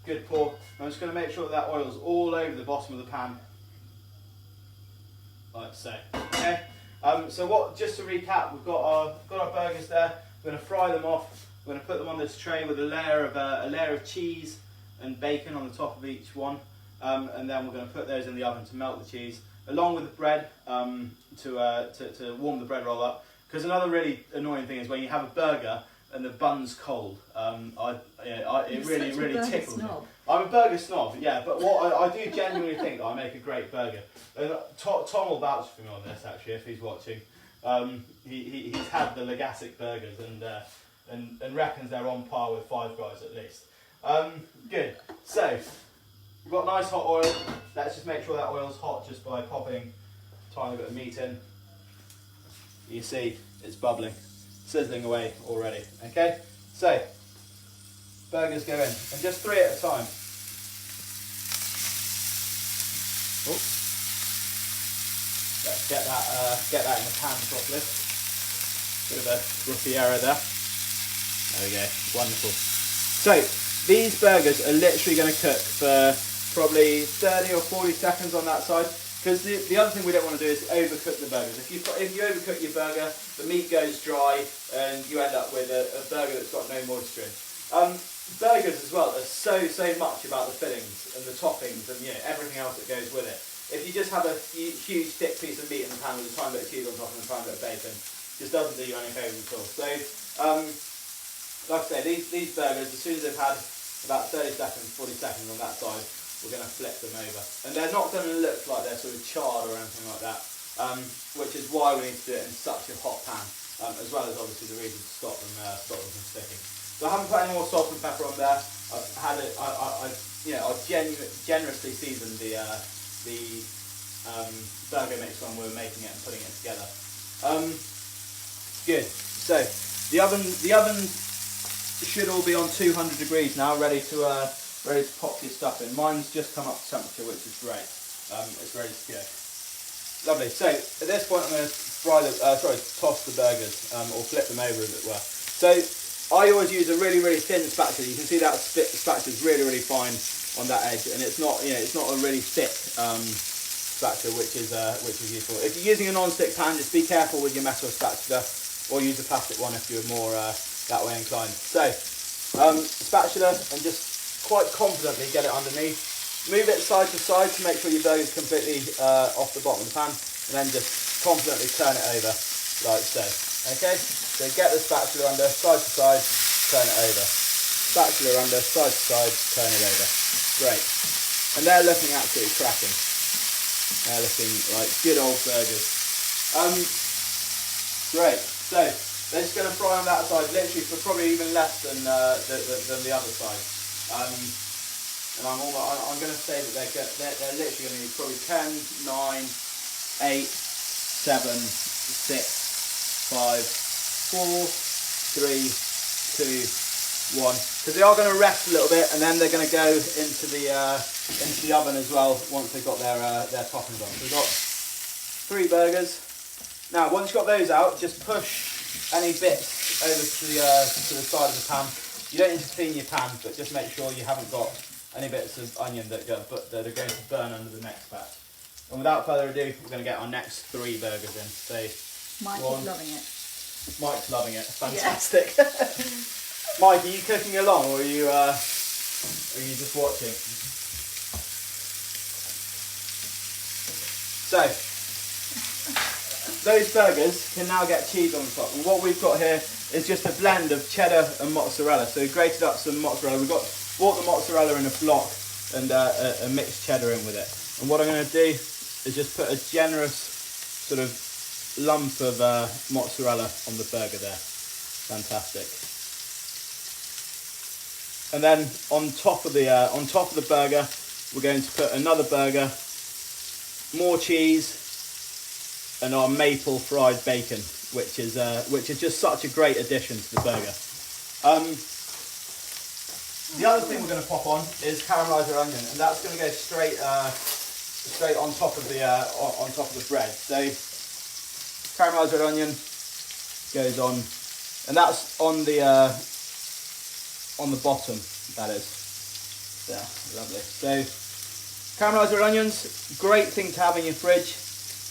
Good pour. I'm just going to make sure that oil's all over the bottom of the pan, like so. Okay. So just to recap, we've got our burgers there. We're going to fry them off. We're going to put them on this tray with a layer of cheese and bacon on the top of each one, and then we're going to put those in the oven to melt the cheese, along with the bread to warm the bread roll up. Because another really annoying thing is when you have a burger and the bun's cold. It really tickles me. I'm a burger snob, yeah, but what I do genuinely think that I make a great burger. And Tom will vouch for me on this actually if he's watching. He's had the Legatic burgers and reckons they're on par with Five Guys at least. Good. So we've got nice hot oil. Let's just make sure that oil's hot just by popping a tiny bit of meat in. You see, it's bubbling, sizzling away already. Okay, so burgers go in, and just 3 at a time. Oh. Let's get that in the pan properly. Bit of a rookie error there. There we go, wonderful. So these burgers are literally going to cook for probably 30 or 40 seconds on that side. Because the other thing we don't want to do is overcook the burgers. If you overcook your burger, the meat goes dry and you end up with a burger that's got no moisture in. Burgers as well are so much about the fillings and the toppings and everything else that goes with it. If you just have a huge thick piece of meat in the pan with a tiny bit of cheese on top and a tiny bit of bacon, it just doesn't do you any favours at all. So, like I say, these burgers, as soon as they've had about 30 seconds, 40 seconds on that side, we're going to flip them over. And they're not going to look like they're sort of charred or anything like that, which is why we need to do it in such a hot pan, as well as obviously the reason to stop them from sticking. So I haven't put any more salt and pepper on there. I've generously seasoned the burger mix when we were making it and putting it together. Good. So the oven should all be on 200 degrees now, ready to pop your stuff in. Mine's just come up to temperature, which is great. It's ready to go. Lovely. So at this point, I'm going to toss the burgers or flip them over, as it were. So I always use a really thin spatula. You can see that spatula is really fine on that edge, and it's not a really thick spatula, which is useful. If you're using a non-stick pan, just be careful with your metal spatula, or use a plastic one if you're more that way inclined. So spatula, and just quite confidently get it underneath. Move it side to side to make sure your burger is completely off the bottom of the pan, and then just confidently turn it over like so. Okay, so get the spatula under, side to side, turn it over. Spatula under, side to side, turn it over. Great. And they're looking absolutely cracking. They're looking like good old burgers. Great. So they're just going to fry on that side, literally for probably even less than the other side. And I'm going to say that they're literally going to be probably 10, 9, 8, 7, 6. 5, 4, 3, 2, 1. Because they are going to rest a little bit, and then they're going to go into the oven as well once they've got their toppings on. So we've got 3 burgers. Now, once you've got those out, just push any bits over to the side of the pan. You don't need to clean your pan, but just make sure you haven't got any bits of onion that are going to burn under the next batch. And without further ado, we're going to get our next 3 burgers in. So Mike is loving it. Mike's loving it. Fantastic. Yeah. Mike, are you cooking along, or are you just watching? So those burgers can now get cheese on the top, and what we've got here is just a blend of cheddar and mozzarella. So we grated up some mozzarella. We've bought the mozzarella in a block and a mixed cheddar in with it. And what I'm going to do is just put a generous sort of lump of mozzarella on the burger there. Fantastic. And then on top of the burger, we're going to put another burger, more cheese, and our maple fried bacon, which is just such a great addition to the burger. The other thing we're going to pop on is caramelized onion, and that's going to go straight on top of the bread. So caramelized red onion goes on, and that's on the bottom, that is. Yeah, lovely. So caramelized red onions, great thing to have in your fridge.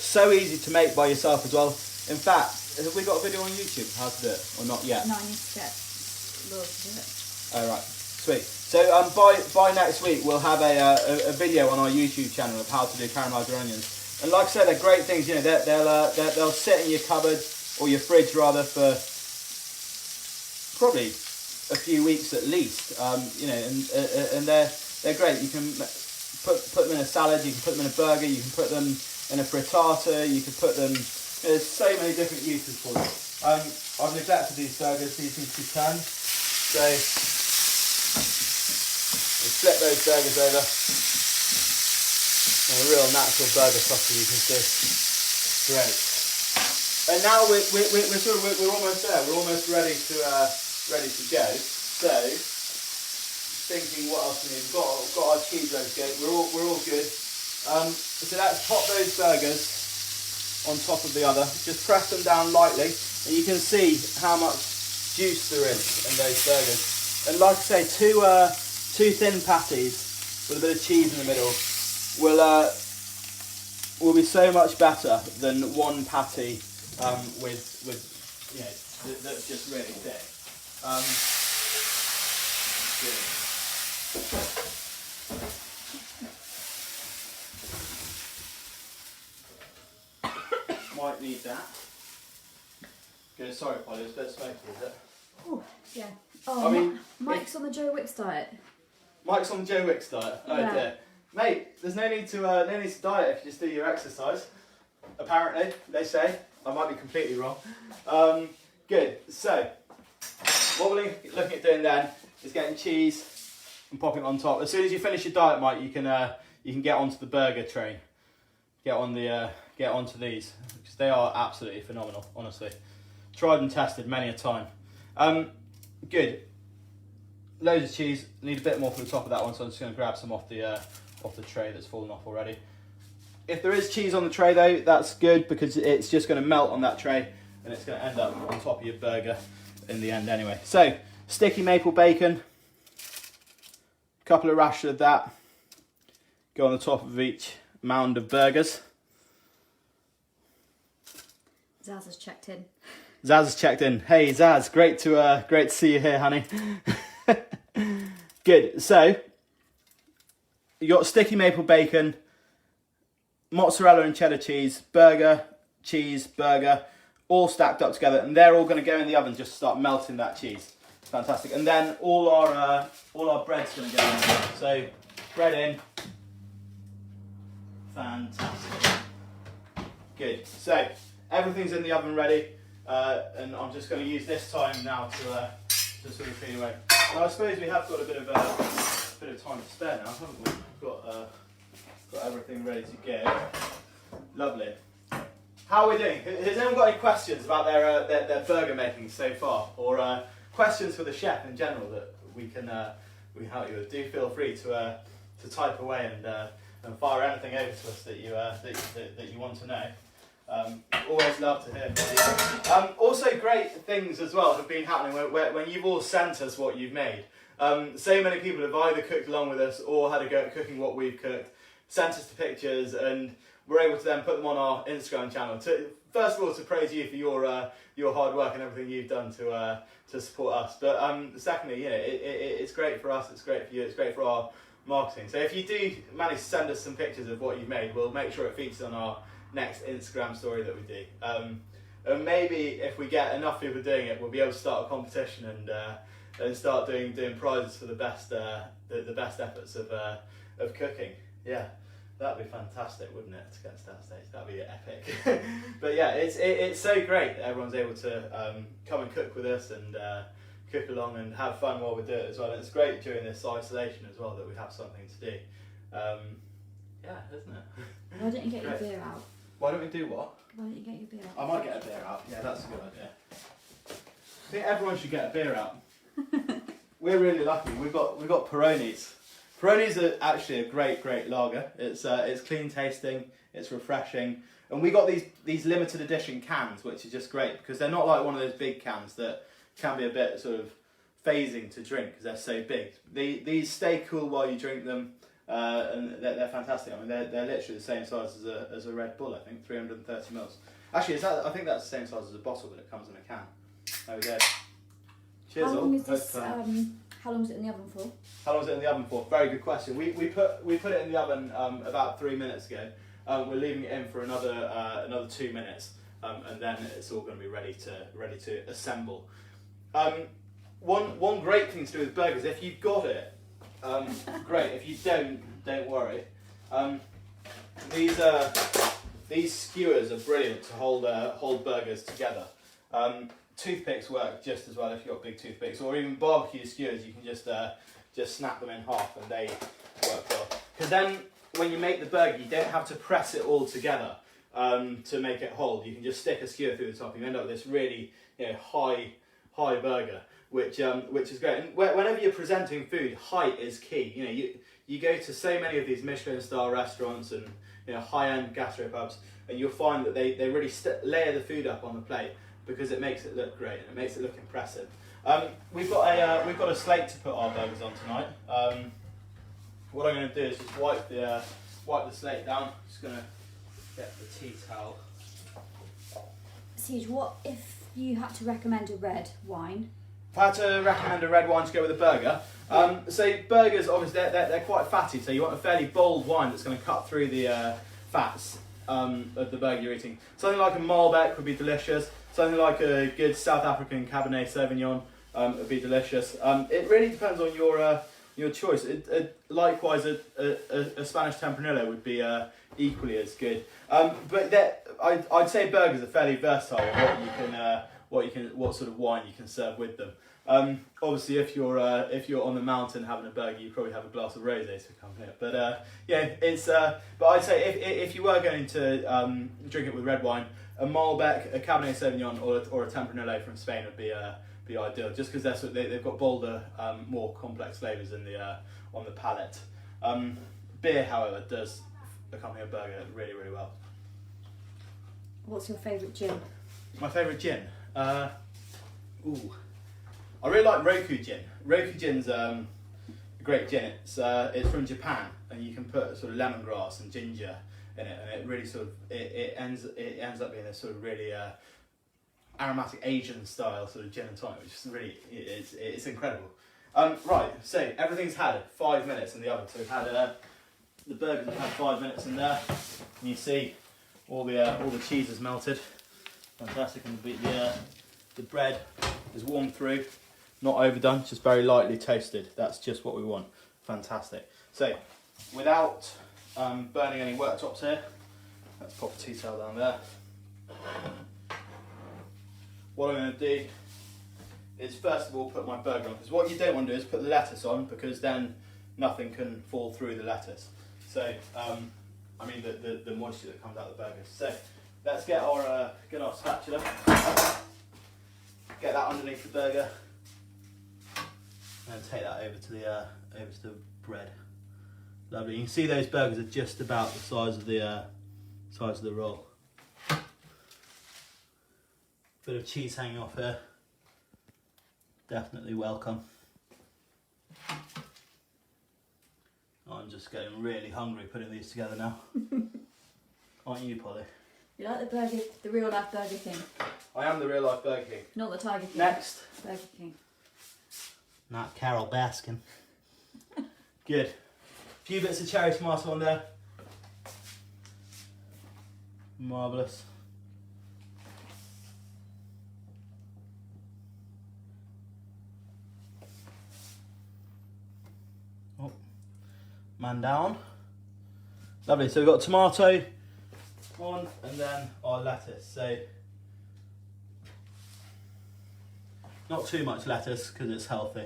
So easy to make by yourself as well. In fact, have we got a video on YouTube how to do it, or not yet? No, I need to get Laura to do it. All right, sweet. So by next week we'll have a video on our YouTube channel of how to do caramelized red onions. And like I said, they're great things. You know, they'll sit in your cupboard or your fridge rather for probably a few weeks at least. You know, and they're great. You can put them in a salad. You can put them in a burger. You can put them in a frittata. You can put them. There's so many different uses for them. I've neglected these burgers. These need to be turned. So we'll flip those burgers over. A real natural burger sauce, you can see. Great. And now we're almost there. We're almost ready to go. So thinking, what else we need? We've got our cheese roast going. We're all good. So let's pop those burgers on top of the other. Just press them down lightly, and you can see how much juice there is in those burgers. And like I say, two thin patties with a bit of cheese in the middle will be so much better than one patty with that's just really thick. Might need that. Good. Sorry, Polly, it's a bit smoky, is it? Oh, yeah. Oh, I mean, Mike's on the Joe Wicks diet. Mike's on the Joe Wicks diet. Oh Yeah. dear, mate. There's no need to diet if you just do your exercise. Apparently, they say. I might be completely wrong. Good. So, what we're looking at doing then is getting cheese and popping it on top. As soon as you finish your diet, Mike, you can get onto the burger train. Get onto these because they are absolutely phenomenal. Honestly, tried and tested many a time. Good. Loads of cheese. Need a bit more from the top of that one, so I'm just going to grab some off the tray that's fallen off already. If there is cheese on the tray though, that's good because it's just going to melt on that tray and it's going to end up on top of your burger in the end anyway. So, sticky maple bacon, a couple of rashers of that, go on the top of each mound of burgers. Zaz has checked in. Zaz has checked in. Hey Zaz, great to see you here, honey. Good. So you got sticky maple bacon, mozzarella and cheddar cheese, burger, all stacked up together, and they're all going to go in the oven just to start melting that cheese. Fantastic. And then all our bread's going to go in. So bread in. Fantastic. Good. So everything's in the oven ready, and I'm just going to use this time now to sort of clean away. Now I suppose we have got a bit of time to spare now, haven't we? We've got everything ready to go. Lovely. How are we doing? Has anyone got any questions about their burger making so far, or questions for the chef in general that we can help you with? Do feel free to type away and fire anything over to us that you want to know. Always love to hear from you. Also, great things as well have been happening when you've all sent us what you've made. So many people have either cooked along with us or had a go at cooking what we've cooked, sent us the pictures, and we're able to then put them on our Instagram channel. First of all, to praise you for your hard work and everything you've done to support us. But secondly, it's great for us, it's great for you, it's great for our marketing. So if you do manage to send us some pictures of what you've made, we'll make sure it features on our next Instagram story that we do. And maybe if we get enough people doing it, we'll be able to start a competition and start doing prizes for the best efforts of cooking. Yeah, that'd be fantastic, wouldn't it? To get to that stage, that'd be epic. But yeah, it's so great that everyone's able to come and cook with us and cook along and have fun while we do it as well. And it's great during this isolation as well that we have something to do. Yeah, isn't it? Why don't you get your beer out? Why don't we do what? Why don't you get your beer out? I might get a beer out. Yeah, that's a good idea. I think everyone should get a beer out. We're really lucky. We've got Peronis. Peronis are actually a great lager. It's clean tasting. It's refreshing. And we got these limited edition cans, which is just great because they're not like one of those big cans that can be a bit sort of phasing to drink because they're so big. These stay cool while you drink them. And they're fantastic. I mean, they're literally the same size as a Red Bull. I think 330 mils. Actually, I think that's the same size as a bottle, but it comes in a can. There we go. Cheers How all. long is this? How long is it in the oven for? How long is it in the oven for? Very good question. We put it in the oven about 3 minutes ago. We're leaving it in for another 2 minutes, and then it's all going to be ready to assemble. One great thing to do with burgers, if you've got it. Great. If you don't worry. These skewers are brilliant to hold burgers together. Toothpicks work just as well if you've got big toothpicks, or even barbecue skewers. You can just snap them in half and they work well. Because then when you make the burger, you don't have to press it all together to make it hold. You can just stick a skewer through the top. You end up with this really high burger. Which is great. And whenever you're presenting food, height is key. You go to so many of these Michelin star restaurants and high-end gastropubs, and you'll find that they really layer the food up on the plate. because it makes it look great and it makes it look impressive. We've got a slate to put our burgers on tonight. What I'm going to do is just wipe the slate down. Just going to get the tea towel. Siege, what if you had to recommend a red wine? If I had to recommend a red wine to go with a burger, so burgers obviously they're quite fatty, so you want a fairly bold wine that's going to cut through the fats of the burger you're eating. Something like a Malbec would be delicious. Something like a good South African Cabernet Sauvignon would be delicious. It really depends on your choice. Likewise, a Spanish Tempranillo would be equally as good. But I'd say burgers are fairly versatile in what sort of wine you can serve with them. Obviously, if you're on the mountain having a burger, you probably have a glass of rosé to accompany it. But but I'd say if you were going to drink it with red wine, a Malbec, a Cabernet Sauvignon, or a Tempranillo from Spain would be ideal, just because they've got bolder, more complex flavours on the palate. Beer, however, does accompany a burger really, really well. What's your favourite gin? My favourite gin? I really like Roku gin. Roku gin's a great gin. It's from Japan, and you can put sort of lemongrass and ginger in it, and it really sort of it ends up being a sort of really aromatic Asian style sort of gin and tonic, which is really it's incredible. Right, so everything's had 5 minutes in the oven. So we've had the burgers have had 5 minutes in there, and you see all the cheese is melted. Fantastic, and the bread is warmed through, not overdone, just very lightly toasted. That's just what we want. Fantastic. So, without burning any worktops here, let's pop the tea towel down there. What I'm going to do is first of all put my burger on, because what you don't want to do is put the lettuce on, because then nothing can fall through the lettuce. So, I mean the moisture that comes out of the burger. So, let's get our spatula, get that underneath the burger, and take that over to the bread. Lovely. You can see those burgers are just about the size of the roll. Bit of cheese hanging off here. Definitely welcome. I'm just getting really hungry putting these together now. Aren't you, Polly? You like the burger, the real life Burger King? I am the real life Burger King. Not the Tiger King. Next. Burger King. Not Carol Baskin. Good. A few bits of cherry tomato on there. Marvellous. Oh, man down. Lovely. So we've got tomato on, and then our lettuce. So not too much lettuce because it's healthy.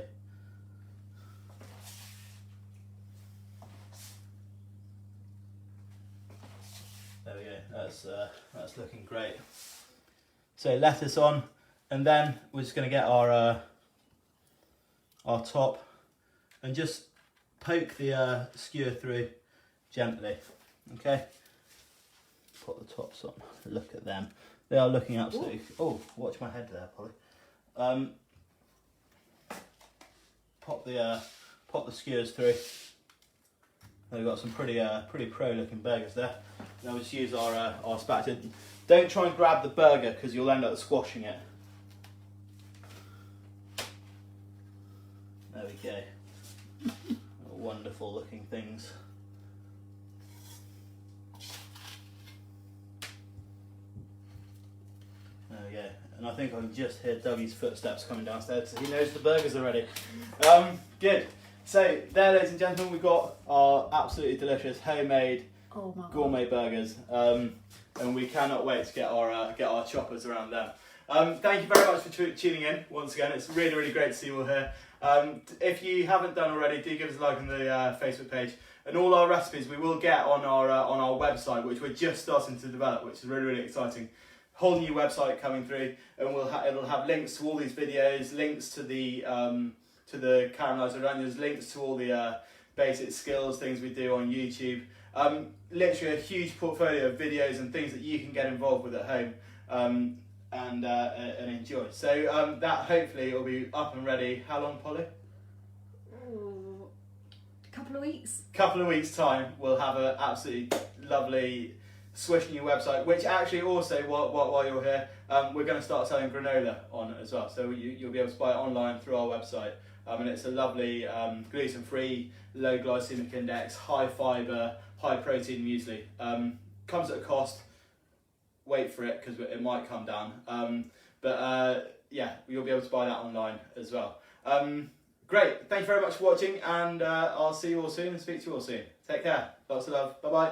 There we go. That's looking great. So lettuce on, and then we're just going to get our top and just poke the skewer through gently. Okay. Put the tops on. Look at them. They are looking absolutely. Oh, watch my head there, Polly. Pop the skewers through. We've got some pretty pro looking burgers there. Now we'll just use our spatula. Don't try and grab the burger because you'll end up squashing it. There we go. Wonderful looking things. There we go. And I think I can just hear Dougie's footsteps coming downstairs, so he knows the burgers are ready. Good. So there, ladies and gentlemen, we've got our absolutely delicious homemade gourmet burgers, and we cannot wait to get our choppers around them. Thank you very much for tuning in once again. It's really, really great to see you all here. If you haven't done already, do give us a like on the Facebook page. And all our recipes we will get on our website, which we're just starting to develop, which is really, really exciting. Whole new website coming through, and it'll have links to all these videos, links to the caramelized onions, links to all the basic skills things we do on YouTube. Literally a huge portfolio of videos and things that you can get involved with at home. and enjoy. So that hopefully will be up and ready. How long, Polly? Ooh, a couple of weeks. Couple of weeks time, we'll have an absolutely lovely Swish new website, which actually also while you're here, we're going to start selling granola on it as well. So you'll be able to buy it online through our website. And it's a lovely gluten-free, low glycemic index, high fibre, high protein muesli. Comes at a cost. Wait for it because it might come down. Yeah, you'll be able to buy that online as well. Great. Thank you very much for watching, and I'll see you all soon and speak to you all soon. Take care. Lots of love. Bye bye.